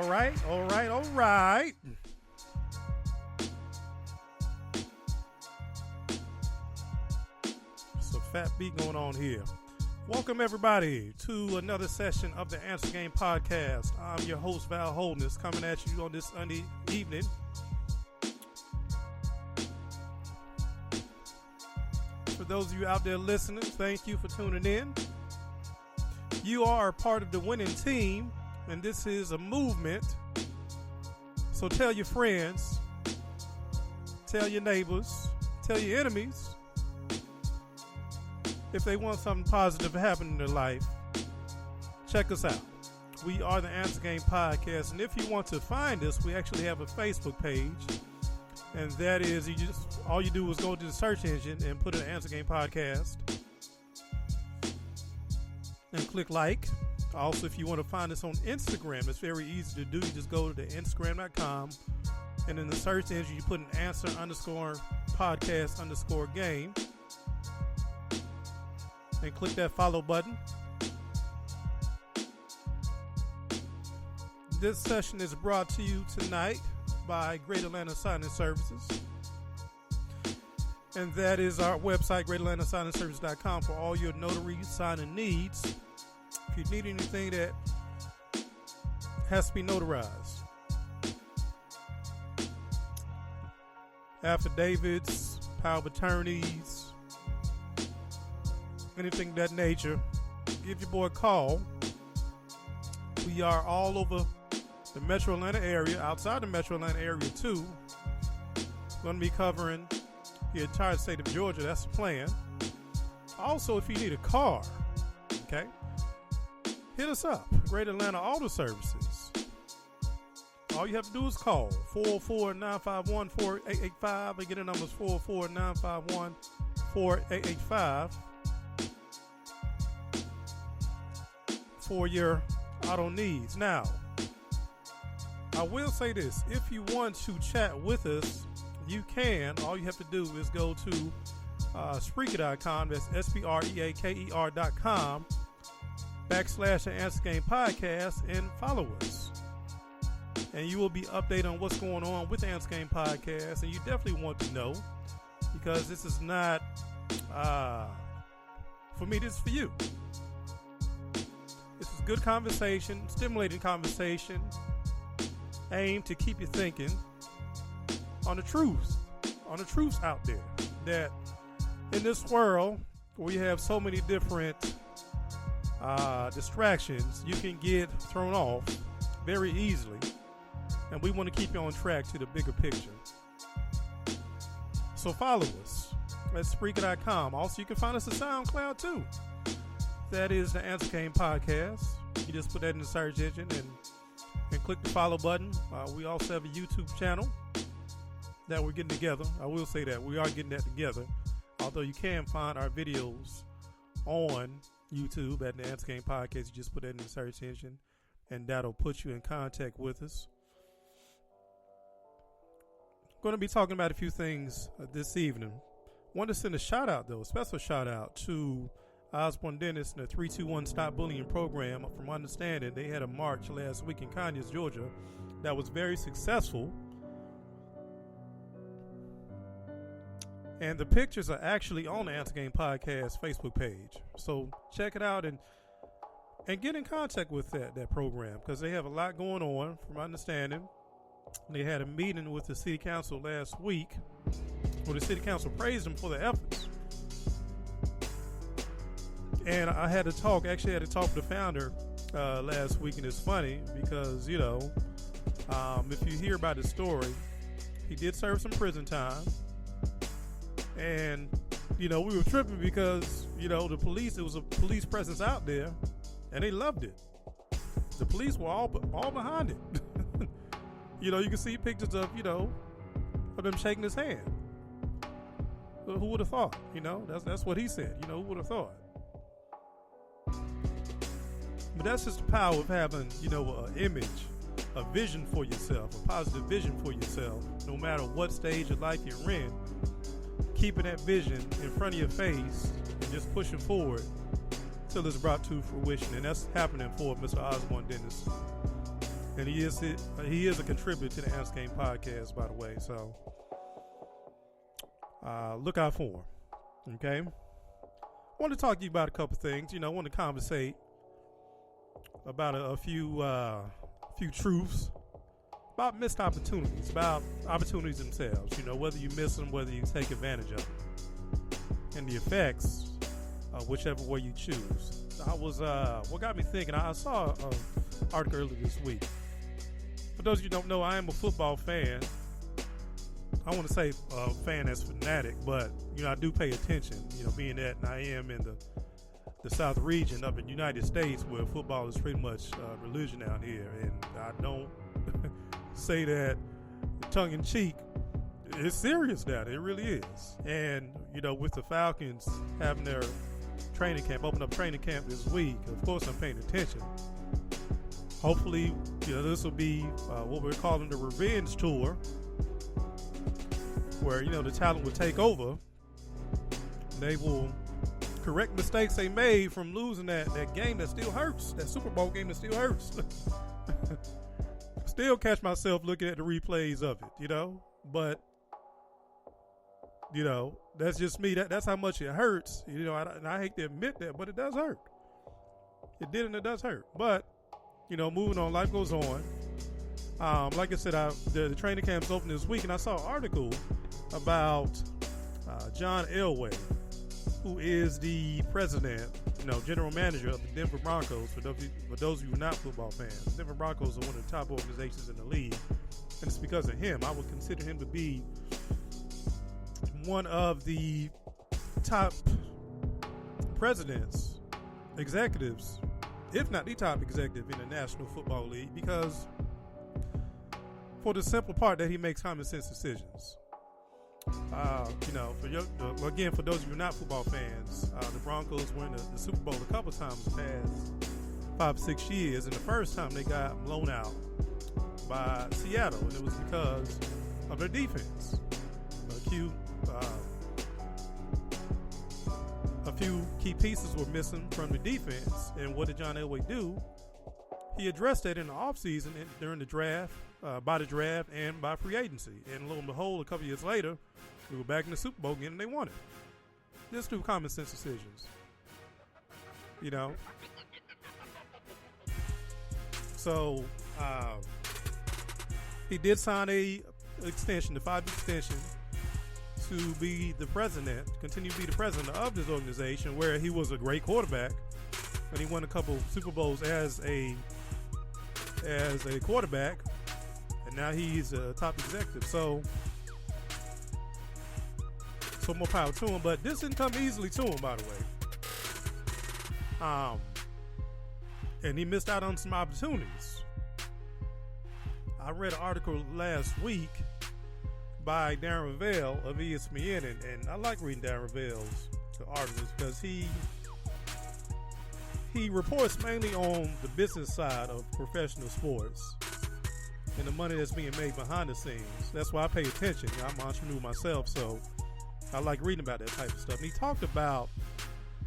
All right. So fat beat going on here. Welcome everybody to another session of the Answer Game Podcast. I'm your host Val Holdness, coming at you on this Sunday evening. For those of you out there listening, thank you for tuning in. You are a part of the winning team, and this is a movement. So tell your friends, tell your neighbors, tell your enemies, if they want something positive to happen in their life, check us out. We are the Answer Game Podcast, and if you want to find us, we actually have a Facebook page, and that is all you do is go to the search engine and put in Answer Game Podcast and click like. Also, if you want to find us on Instagram, it's very easy to do. You just go to the Instagram.com, and in the search engine, you put an answer_podcast_game, and click that follow button. This session is brought to you tonight by Great Atlanta Signing Services, and that is our website, greatatlantasigningservices.com, for all your notary signing needs. If you need anything that has to be notarized, affidavits, power of attorneys, anything of that nature, give your boy a call. We are all over the Metro Atlanta area, outside the Metro Atlanta area too. We're going to be covering the entire state of Georgia. That's the plan. Also, if you need a car, okay, hit us up, Great Atlanta Auto Services. All you have to do is call 404-951-4885. Again, the number is 404-951-4885 for your auto needs. Now, I will say this. If you want to chat with us, you can. All you have to do is go to Spreaker.com. That's SPREAKER.com /the Answer Game Podcast, and follow us. And you will be updated on what's going on with the Answer Game Podcast. And you definitely want to know, because this is not for me, this is for you. This is good conversation, stimulating conversation, aimed to keep you thinking on the truths out there. That in this world where we have so many different distractions, you can get thrown off very easily, and we want to keep you on track to the bigger picture. So follow us at Spreaker.com. Also, you can find us at SoundCloud too. That is the Answer Game Podcast. You just put that in the search engine and click the follow button. We also have a YouTube channel that we're getting together. I will say that we are getting that together, although you can find our videos on YouTube at the Answer Game Podcast. You just put that in the search engine, and that'll put you in contact with us. I'm going to be talking about a few things this evening. Want to send a shout out, though, a special shout out to Osborne Dennis and the 321 Stop Bullying program. From understanding, they had a march last week in Conyers, Georgia, that was very successful. And the pictures are actually on the Answer Game Podcast Facebook page. So check it out and get in contact with that program, because they have a lot going on. From my understanding, they had a meeting with the city council last week, where the city council praised them for their efforts. And I had to talk with the founder last week, and it's funny because, if you hear about his story, he did serve some prison time. And, we were tripping because, the police, it was a police presence out there, and they loved it. The police were all behind it. You can see pictures of them shaking his hand. Who would have thought? That's what he said. Who would have thought? But that's just the power of having, an image, a vision for yourself, a positive vision for yourself, no matter what stage of life you're in. Keeping that vision in front of your face and just pushing forward till it's brought to fruition. And that's happening for Mr. Osborne Dennis. And he is a contributor to the Answer Game podcast, by the way. So look out for him. Okay. I want to talk to you about a couple things. I want to conversate about a few truths about missed opportunities, about opportunities themselves. Whether you miss them, whether you take advantage of them, and the effects of whichever way you choose. What got me thinking, I saw an article earlier this week. For those of you who don't know, I am a football fan. I want to say a fan that's fanatic, but I do pay attention. Being that I am in the South region of the United States, where football is pretty much religion out here, and I don't say that tongue in cheek. It's serious now. It really is. And with the Falcons having their open up training camp this week, of course I'm paying attention. Hopefully, this will be what we're calling the revenge tour, where the talent will take over. They will correct mistakes they made from losing that game that still hurts, that Super Bowl game that still hurts. Still catch myself looking at the replays of it, but that's just me. That's how much it hurts, and I hate to admit that, but it does hurt. It did, and it does hurt. But moving on, life goes on. Like I said, the training camp's open this week, and I saw an article about John Elway, who is the president, general manager of the Denver Broncos. For those of you who are not football fans, the Denver Broncos are one of the top organizations in the league, and it's because of him. I would consider him to be one of the top presidents, executives, if not the top executive in the National Football League, because for the simple part that he makes common sense decisions. For those of you who are not football fans, the Broncos were in the Super Bowl a couple times the past 5-6 years, and the first time they got blown out by Seattle, and it was because of their defense. A few key pieces were missing from the defense, and what did John Elway do? He addressed that in the offseason during the draft, by the draft, and by free agency. And lo and behold, a couple years later, we were back in the Super Bowl again, and they won it. Just through common sense decisions. So, he did sign the 5-year extension to be the president, continue to be the president of this organization, where he was a great quarterback, and he won a couple Super Bowls as a quarterback, and now he's a top executive. So more power to him. But this didn't come easily to him, by the way. And he missed out on some opportunities. I read an article last week by Darren Rovell of ESPN, and I like reading Darren Rovell's articles because he reports mainly on the business side of professional sports and the money that's being made behind the scenes. That's why I pay attention. I'm an entrepreneur myself, so I like reading about that type of stuff. And he talked about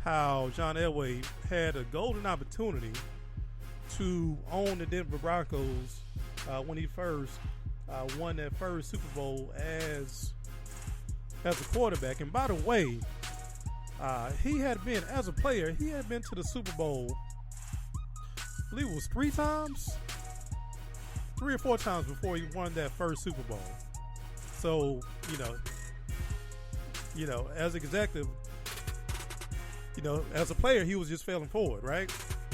how John Elway had a golden opportunity to own the Denver Broncos when he first won that first Super Bowl as a quarterback. And by the way, he had been, as a player, he had been to the Super Bowl, I believe it was 3 or 4 times before he won that first Super Bowl. So, as an executive, as a player, he was just failing forward, right?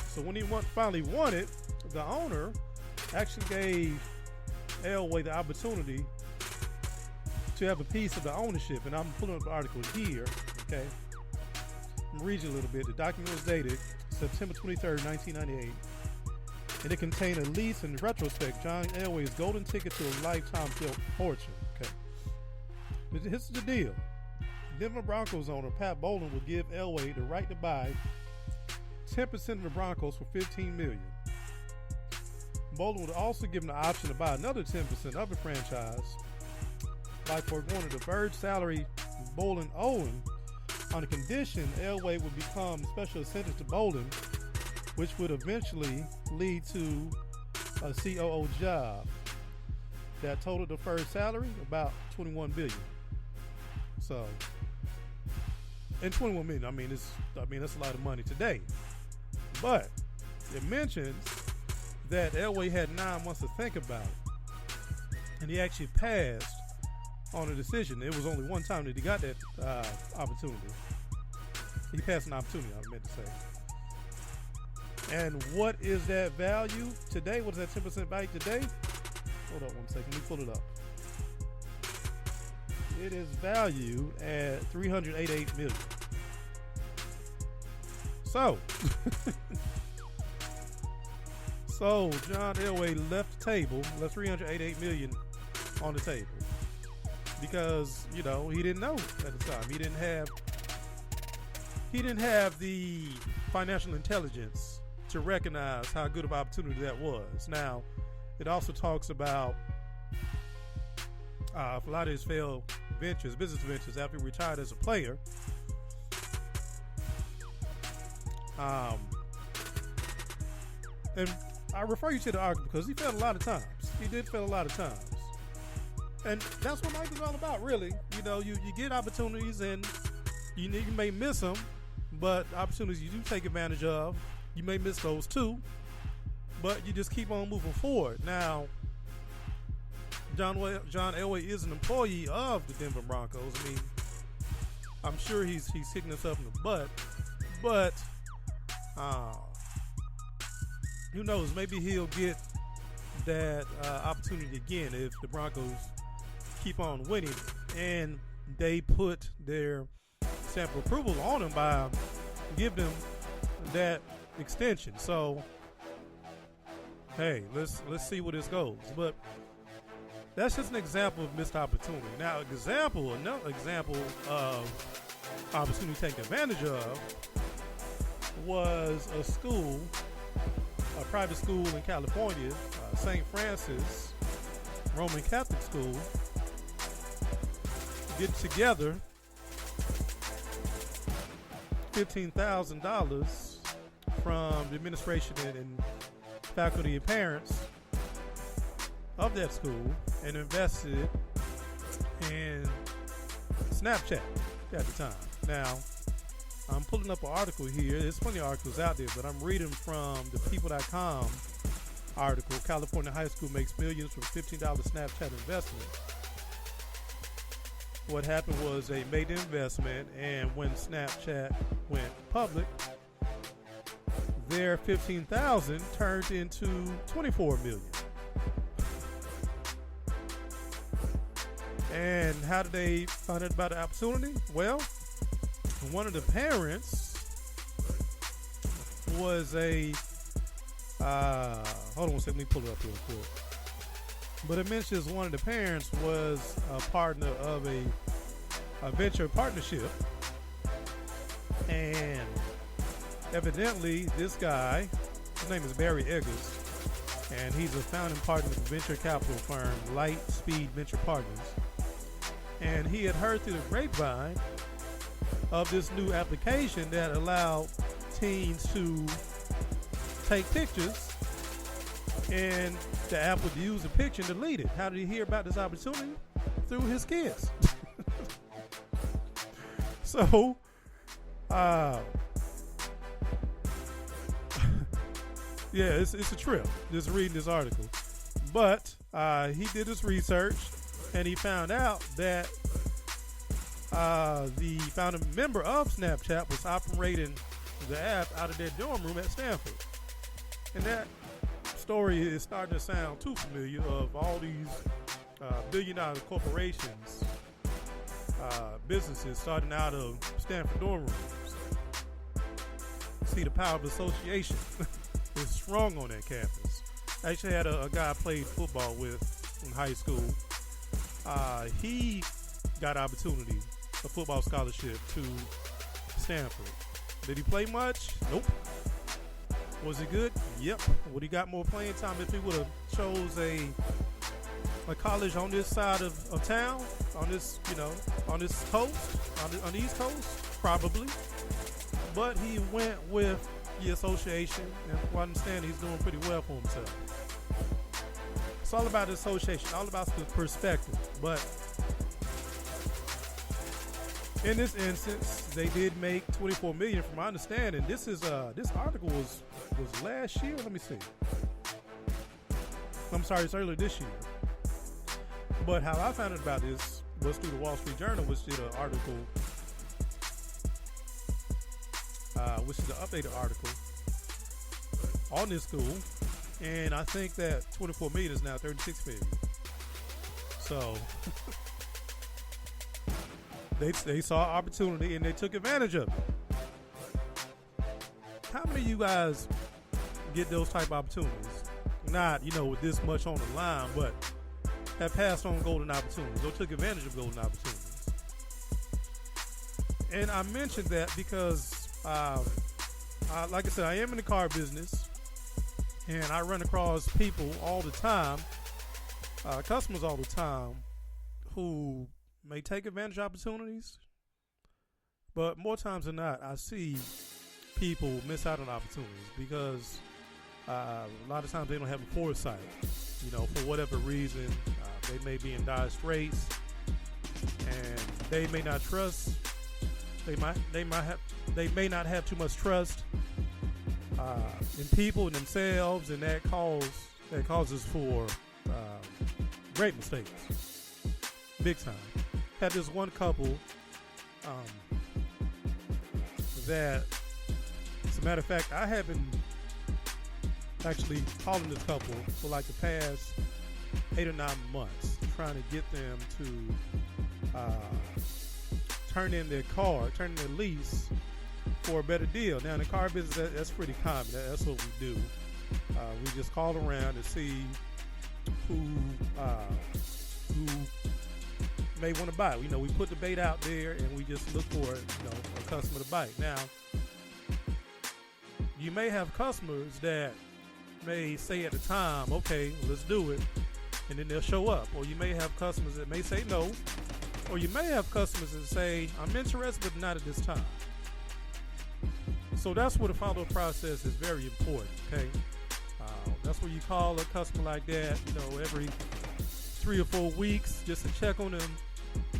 So when he finally won it, the owner actually gave Elway the opportunity to have a piece of the ownership. And I'm pulling up the article here, okay? I'm going to read you a little bit. The document was dated September 23rd, 1998. And it contained a lease in retrospect, John Elway's golden ticket to a lifetime fortune. Okay. This is the deal. Denver Broncos owner Pat Bowlen will give Elway the right to buy 10% of the Broncos for $15 million. Bowlen would also give him the option to buy another 10% of the franchise by foregoing the deferred salary Bowlen owed on the condition Elway would become special assistant to Bowlen, which would eventually lead to a COO job that totaled the first salary about $21 billion. So, and $21 million. I mean, that's a lot of money today. But it mentions that Elway had 9 months to think about it, and he actually passed on a decision. It was only one time that he got that opportunity. He passed an opportunity, I meant to say. And what is that value today? What is that 10% value today? Hold on one second. Let me pull it up. It is valued at $388 million. So, John Elway left the table, left $388 million on the table because he didn't know at the time. He didn't have the financial intelligence to recognize how good of an opportunity that was. Now, it also talks about a lot of his failed business ventures after he retired as a player. And I refer you to the article because he failed a lot of times. He did fail a lot of times. And that's what life is all about, really. You get opportunities and you may miss them, but opportunities you do take advantage of, you may miss those too, but you just keep on moving forward. Now, John Elway is an employee of the Denver Broncos. I mean, I'm sure he's kicking himself in the butt, but who knows? Maybe he'll get that opportunity again if the Broncos keep on winning and they put their stamp of approval on him by giving him that extension. So, hey, let's see where this goes. But that's just an example of missed opportunity. Now, another example of opportunity taken advantage of was a private school in California, St. Francis Roman Catholic School, get together $15,000 from the administration and faculty and parents of that school and invested it in Snapchat at the time. Now, I'm pulling up an article here. There's plenty of articles out there, but I'm reading from the people.com article. California high school makes millions from $15 Snapchat investment. What happened was they made the investment, and when Snapchat went public, their $15,000 turned into $24 million. And how did they find out about the opportunity? Well, one of the parents was a hold on one second, let me pull it up real quick. But it mentions one of the parents was a partner of a venture partnership, and evidently this guy, his name is Barry Eggers, and he's a founding partner of the venture capital firm Lightspeed Venture Partners. And he had heard through the grapevine of this new application that allowed teens to take pictures, and the app would use the picture and delete it. How did he hear about this opportunity? Through his kids. So, yeah, it's a trip just reading this article. But he did his research, and he found out that the founding member of Snapchat was operating the app out of their dorm room at Stanford. And that story is starting to sound too familiar, of all these billion-dollar corporations, businesses starting out of Stanford dorm rooms. See, the power of association is strong on that campus. I actually had a guy I played football with in high school. He got opportunity, a football scholarship to Stanford. Did he play much? Nope. Was he good? Yep. Would he got more playing time if he would have chose a college on this side of town, on this, on this coast, on the East Coast? Probably. But he went with the association, and I understand he's doing pretty well for himself. It's all about the association, all about the perspective. But in this instance, they did make $24 million, from my understanding. This article was last year. Let me see. I'm sorry, it's earlier this year. But how I found out about this was through the Wall Street Journal, which did an article, which is an updated article on this school. And I think that 24 million is now 36 million. So they saw opportunity and they took advantage of it. How many of you guys get those type of opportunities? Not, with this much on the line, but have passed on golden opportunities or took advantage of golden opportunities. And I mentioned that because, like I said, I am in the car business, and I run across people all the time, customers all the time, who may take advantage of opportunities, but more times than not, I see people miss out on opportunities because a lot of times they don't have a foresight. For whatever reason, they may be in dire straits, and they may not trust. They may not have too much trust in people and themselves, and that causes for great mistakes, big time. Had this one couple that, as a matter of fact, I have been actually calling this couple for like the past 8 or 9 months, trying to get them to turn in their lease for a better deal. Now in the car business, that's pretty common. That's what we do. We just call around to see who may want to buy. We put the bait out there and we just look for a customer to bite. Now you may have customers that may say at the time, okay, let's do it, and then they'll show up. Or you may have customers that may say no, or you may have customers that say, I'm interested, but not at this time. So that's where the follow-up process is very important, okay? That's where you call a customer like that, every 3 or 4 weeks, just to check on them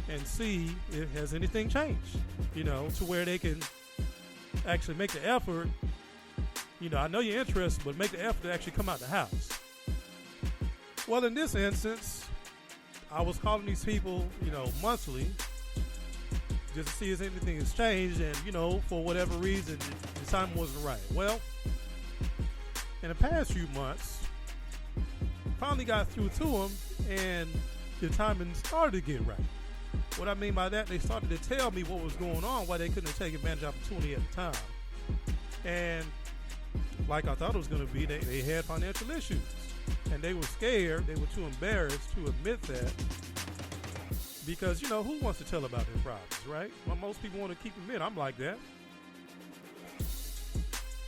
and see if has anything changed, to where they can actually make the effort. I know you're interested, but make the effort to actually come out the house. Well, in this instance, I was calling these people, monthly, just to see if anything has changed, and, for whatever reason, the time wasn't right. Well, in the past few months, finally got through to them, and the timing started to get right. What I mean by that, they started to tell me what was going on, why they couldn't take advantage of opportunity at the time. And like I thought it was going to be, they had financial issues, and they were scared. They were too embarrassed to admit that, because who wants to tell about their problems, right? Well, most people want to keep them in. I'm like that.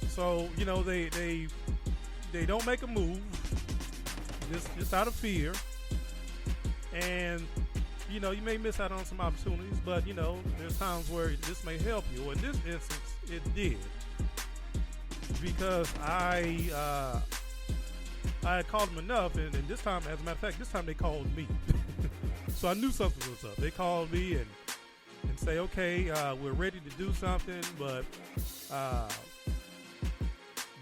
So they don't make a move just out of fear, and you may miss out on some opportunities, but there's times where this may help you. Well, in this instance, it did. Because I had called them enough, and this time, as a matter of fact, this time they called me. So I knew something was up. They called me and say, okay, we're ready to do something, but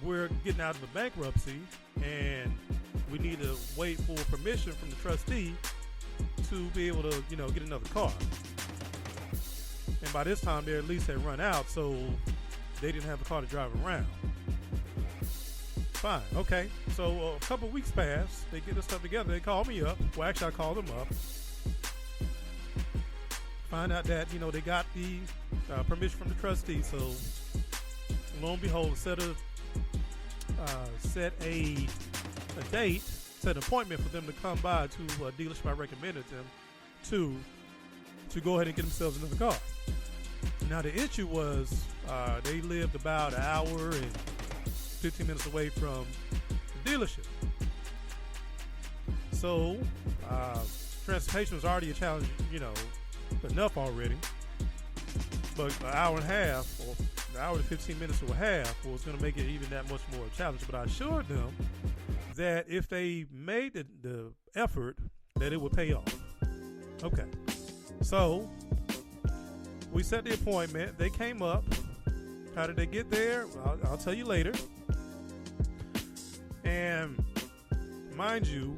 we're getting out of a bankruptcy, and we need to wait for permission from the trustee to be able to, get another car. And by this time, their lease had run out, so they didn't have a car to drive around. Fine, okay. So a couple weeks passed. They get their stuff together. They call me up. Well, actually, I called them up. Find out that, they got the permission from the trustee. So lo and behold, set a date, set an appointment for them to come by to a dealership I recommended them to go ahead and get themselves another car. Now, the issue was they lived about an hour and 15 minutes away from the dealership. So transportation was already a challenge, enough already. But an hour and a half, or an hour and 15 minutes or a half, was going to make it even that much more challenging. But I assured them that if they made the effort, that it would pay off. Okay. So we set the appointment. They came up. How did they get there? I'll tell you later. And mind you,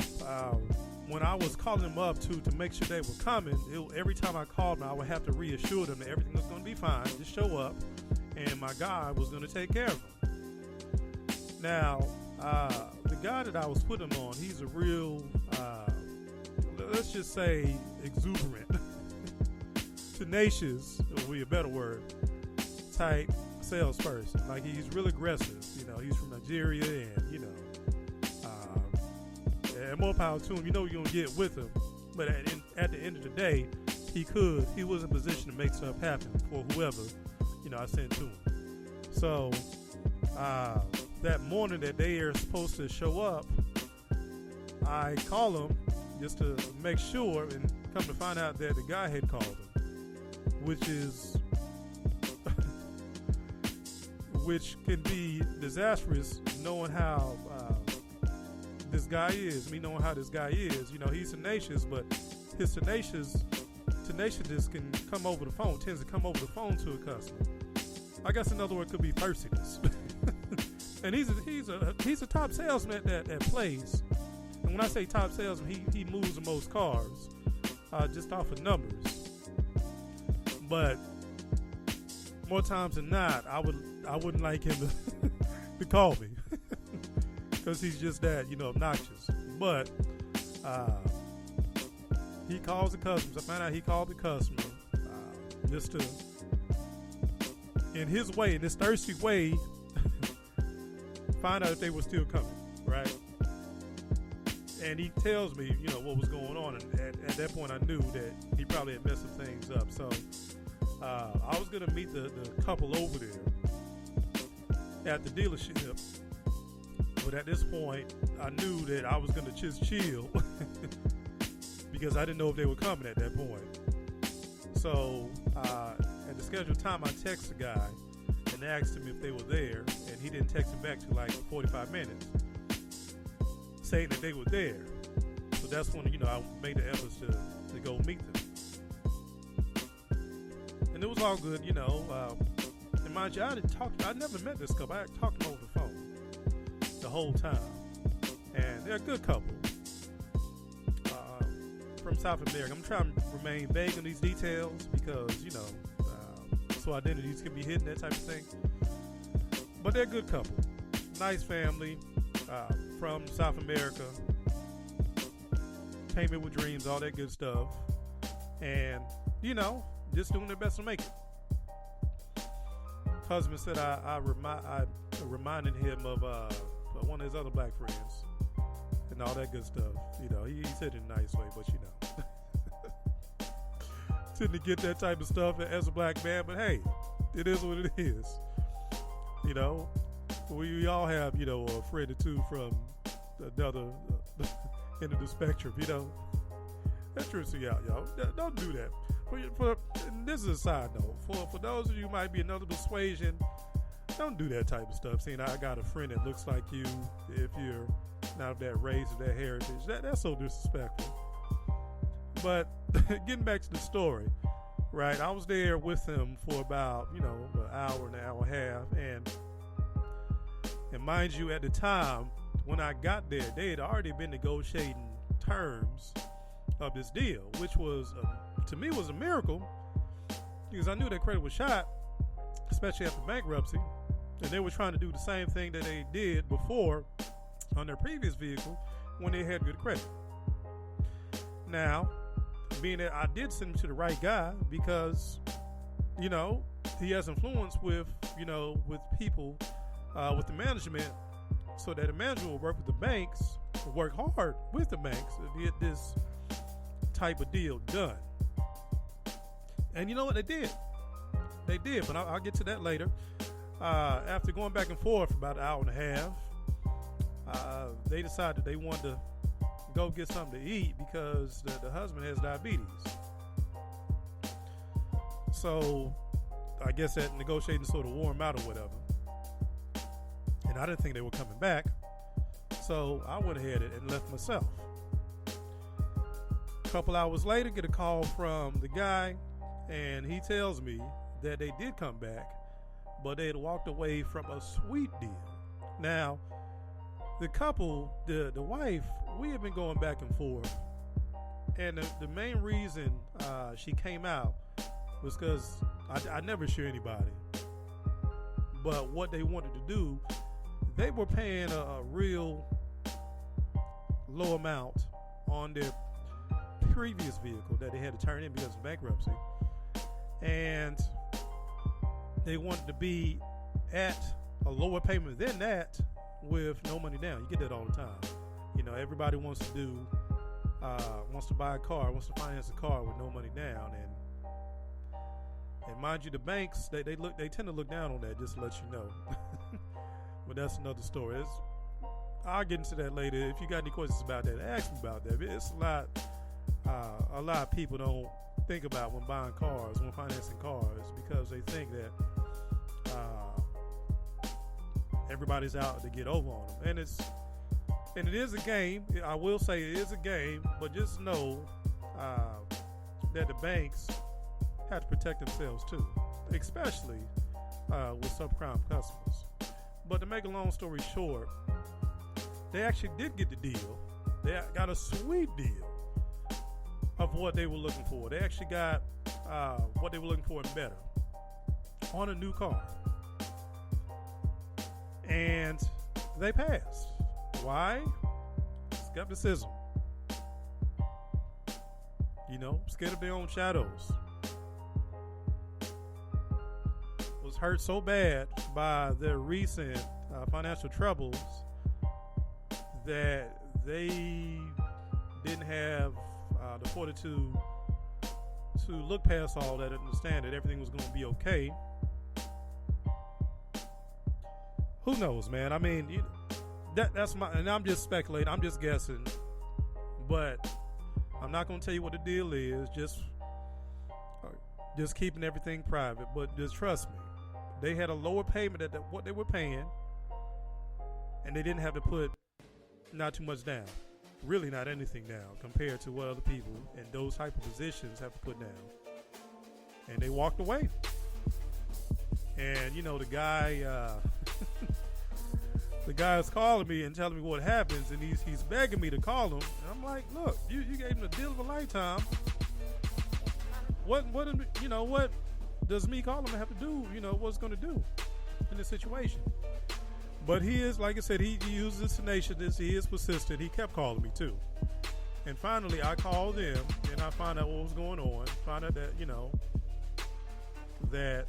when I was calling them up to make sure they were coming, every time I called them, I would have to reassure them that everything was going to be fine. Just show up, and my guy was going to take care of them. Now, the guy that I was putting him on, he's a real, let's just say, exuberant, tenacious, would be a better word, type salesperson. Like, he's real aggressive. You know, he's from Nigeria, and, you know, and more power to him. You know you're going to get with him. But at the end of the day, he was in position to make stuff happen for whoever, you know, I sent to him. So, that morning that they are supposed to show up, I call them just to make sure, and come to find out that the guy had called him, which can be disastrous, knowing how this guy is. Me knowing how this guy is, you know, he's tenacious, but his tenaciousness can come over the phone, tends to come over the phone to a customer. I guess another word could be thirstiness. And he's a top salesman that plays. And when I say top salesman, he moves the most cars, just off of numbers. But more times than not, I wouldn't like him to call me. Because he's just that, you know, obnoxious. But he calls the customers. I found out he called the customer just to, in his way, in this thirsty way, find out if they were still coming, right? And he tells me, you know, what was going on. And at that point, I knew that he probably had messed some things up. So I was going to meet the couple over there at the dealership. But at this point, I knew that I was going to just chill because I didn't know if they were coming at that point. So at the scheduled time, I texted the guy and asked him if they were there, and he didn't text him back till like 45 minutes saying that they were there. So that's when, you know, I made the efforts to go meet them. And it was all good, you know. And mind you, I never met this couple. I talked to them over the phone the whole time, and they're a good couple from South America. I'm trying to remain vague on these details because, you know, so identities can be hidden, that type of thing. But they're a good couple, nice family from South America. Payment with dreams, all that good stuff, and, you know, just doing their best to make it. Husband said I reminded him of one of his other black friends and all that good stuff. You know, he said it in a nice way, but, you know, tend to get that type of stuff as a black man. But hey, it is what it is. You know, we all have, you know, a friend or two from another end of the spectrum. You know, that trips you out, y'all. Don't do that. And this is a side note. For those of you who might be another persuasion, don't do that type of stuff. Seeing I got a friend that looks like you, if you're not of that race or that heritage, that's so disrespectful. But getting back to the story, right? I was there with him for about, you know, an hour and a half, and mind you, at the time when I got there, they had already been negotiating terms of this deal, which was to me was a miracle because I knew that credit was shot, especially after bankruptcy, and they were trying to do the same thing that they did before on their previous vehicle when they had good credit. Now, being that I did send him to the right guy because, you know, he has influence with, you know, with people, with the management, so that the management will work with the banks, work hard with the banks to get this type of deal done. And you know what they did? They did, but I'll get to that later. After going back and forth for about an hour and a half, they decided they wanted to go get something to eat because the husband has diabetes. So I guess that negotiating sort of wore him out or whatever. And I didn't think they were coming back. So I went ahead and left myself. A couple hours later, get a call from the guy, and he tells me that they did come back, but they had walked away from a sweet deal. Now, the couple, the wife, we have been going back and forth, and the main reason she came out was because I never share anybody, but what they wanted to do, they were paying a real low amount on their previous vehicle that they had to turn in because of bankruptcy, and they wanted to be at a lower payment than that with no money down. You get that all the time. You know, everybody wants to buy a car, wants to finance a car with no money down, and mind you, the banks they tend to look down on that, just to let you know. But that's another story. I'll get into that later. If you got any questions about that, ask me about that. It's a lot of people don't think about when buying cars, when financing cars, because they think that everybody's out to get over on them, and it is a game. I will say it is a game, but just know that the banks have to protect themselves too, especially with subprime customers. But to make a long story short, they actually did get the deal. They got a sweet deal of what they were looking for. They actually got what they were looking for and better on a new car. And they passed. Why? Skepticism. You know, scared of their own shadows. Was hurt so bad by their recent financial troubles that they didn't have the fortitude to look past all that and understand that everything was going to be okay. Who knows, man? I mean, that's my, and I'm just speculating. I'm just guessing, but I'm not going to tell you what the deal is. Just keeping everything private. But just trust me, they had a lower payment than what they were paying, and they didn't have to put not too much down. Really, not anything down compared to what other people in those type of positions have to put down. And they walked away. And you know, the guy is calling me and telling me what happens, and he's begging me to call him. And I'm like, look, you gave him the deal of a lifetime. What does me calling him have to do? You know, what's going to do in this situation? But he is, like I said, he uses tenaciousness. He is persistent. He kept calling me too. And finally, I called him and I found out what was going on. Found out that,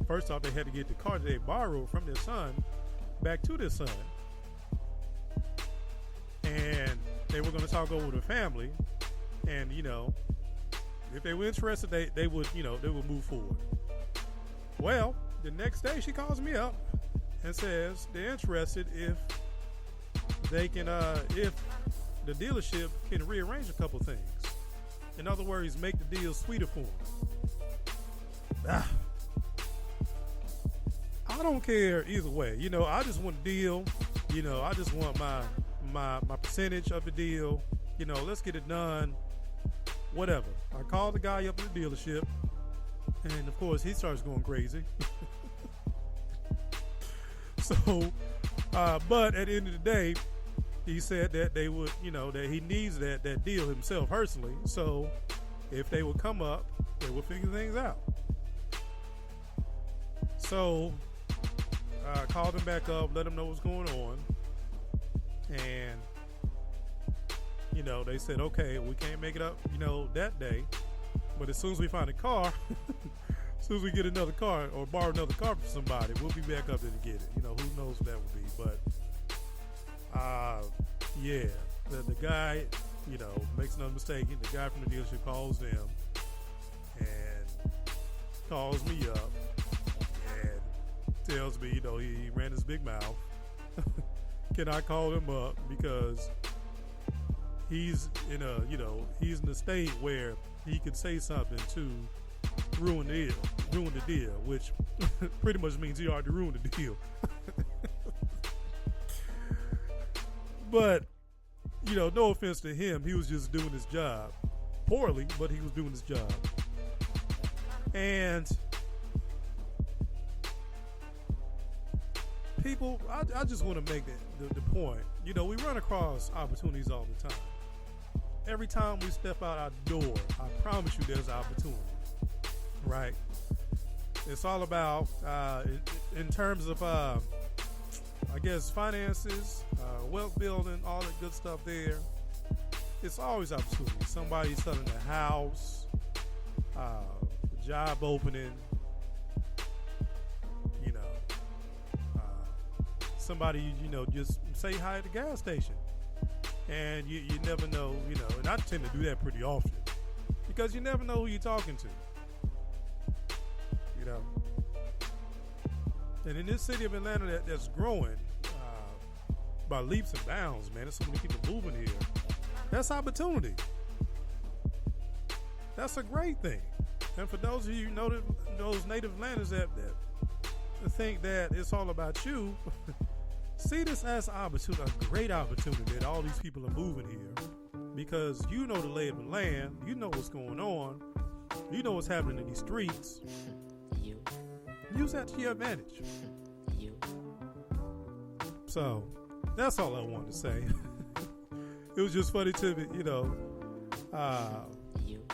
first off, they had to get the car that they borrowed from their son back to their son. And they were going to talk over with the family. And, if they were interested, they would move forward. Well, the next day she calls me up and says they're interested if they can, if the dealership can rearrange a couple things. In other words, make the deal sweeter for them. I don't care either way. I just want a deal. I just want my percentage of the deal. Let's get it done. Whatever. I called the guy up at the dealership, and of course he starts going crazy. So, but at the end of the day, he said that they would, that he needs that deal himself personally. So if they would come up, they would figure things out. So I called him back up, let him know what's going on. And, they said, okay, we can't make it up, that day. But as soon as we find a car, as soon as we get another car or borrow another car from somebody, we'll be back up there to get it. Who knows what that would be. But, the guy, makes no mistake. The guy from the dealership calls them and calls me up and tells me, he ran his big mouth. Can I call him up? Because he's in a state where he could say something to ruin the deal, which pretty much means he already ruined the deal. But, no offense to him. He was just doing his job. Poorly, but he was doing his job. And people, I just want to make the point. We run across opportunities all the time. Every time we step out our door, I promise you there's opportunity. Right? It's all about, in terms of, I guess, finances, wealth building, all that good stuff there. It's always opportunity. Somebody selling a house, job opening, somebody, just say hi at the gas station. And you never know, and I tend to do that pretty often because you never know who you're talking to. And in this city of Atlanta that's growing by leaps and bounds, man, there's so many people moving here. That's opportunity. That's a great thing. And for those of you, those native Atlantans that think that it's all about you, see this as opportunity, a great opportunity that all these people are moving here because you know the lay of the land, you know what's going on, you know what's happening in these streets. Use that to your advantage. So that's all I wanted to say. It was just funny to me,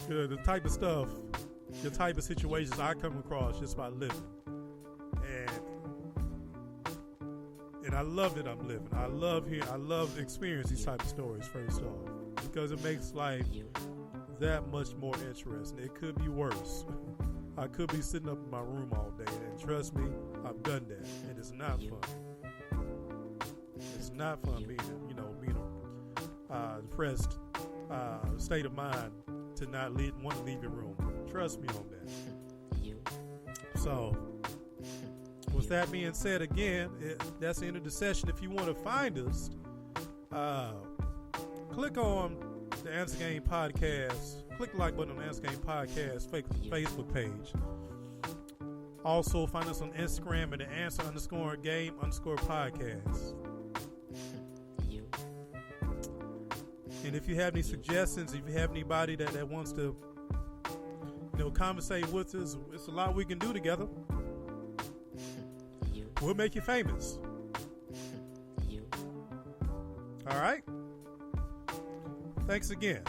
the type of stuff, the type of situations I come across just by living. And I love that I'm living. I love experiencing these type of stories first off because it makes life that much more interesting. It could be worse. I could be sitting up in my room all day, and trust me, I've done that, and it's not fun. It's not fun being a depressed state of mind to not want to leave your room. Trust me on that. So, with that being said, again, that's the end of the session. If you want to find us, click on the Answer Game Podcast. Click the like button on the Answer Game Podcast Facebook page. Also, find us on Instagram at the Answer_Game_Podcast. And if you have any suggestions, if you have anybody that wants to, conversate with us, it's a lot we can do together. We'll make you famous. All right? Thanks again.